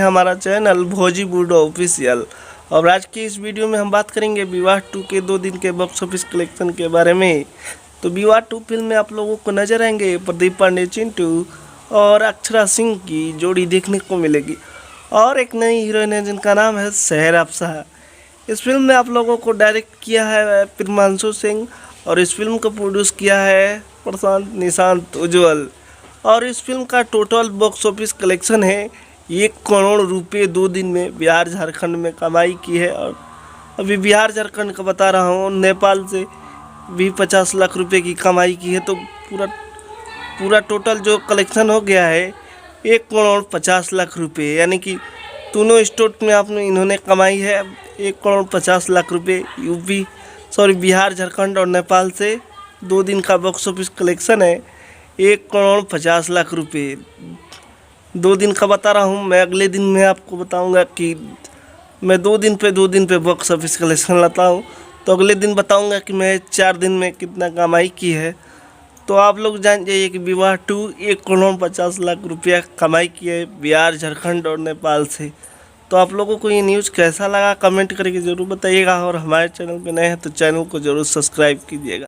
हमारा channel भोजीवुड official. और आज की इस वीडियो में हम बात करेंगे विवाह 2 के 2 दिन के बॉक्स ऑफिस कलेक्शन के बारे में। तो विवाह 2 फिल्म में आप लोगों को नजर आएंगे प्रदीप पांडे चिंटू और अक्षरा सिंह की जोड़ी देखने को मिलेगी, और एक नई हीरोइन है जिनका नाम है सहर अफसाह। इस फिल्म में आप लोगों को डायरेक्ट किया है प्रियांशु सिंह, और इस फिल्म को प्रोड्यूस किया है प्रशांत निशांत उज्ज्वल। और इस फिल्म का टोटल बॉक्स ऑफिस कलेक्शन है 1 करोड़ रुपये 2 दिन में बिहार झारखंड में कमाई की है। और अभी बिहार झारखंड का बता रहा हूँ, नेपाल से भी 50 लाख रुपए की कमाई की है। तो पूरा टोटल जो कलेक्शन हो गया है 1 करोड़ 50 लाख रुपए, यानी कि दोनों स्टेट में आपने इन्होंने कमाई है 1 करोड़ 50 लाख रुपए। बिहार झारखंड और नेपाल से 2 दिन का बॉक्स ऑफिस कलेक्शन है 1 करोड़ 50 लाख रुपए। 2 दिन का बता रहा हूँ, मैं अगले दिन में आपको बताऊंगा कि मैं 2 दिन पे बॉक्स ऑफिस कलेक्शन लाता हूँ। तो अगले दिन बताऊंगा कि मैं 4 दिन में कितना कमाई की है। तो आप लोग जान जाइए कि विवाह 2 1 करोड़ 50 लाख रुपया कमाई की है बिहार झारखंड और नेपाल से। तो आप लोगों को ये न्यूज़ कैसा लगा कमेंट करके ज़रूर बताइएगा, और हमारे चैनल पे नए हैं तो चैनल को ज़रूर सब्सक्राइब कीजिएगा।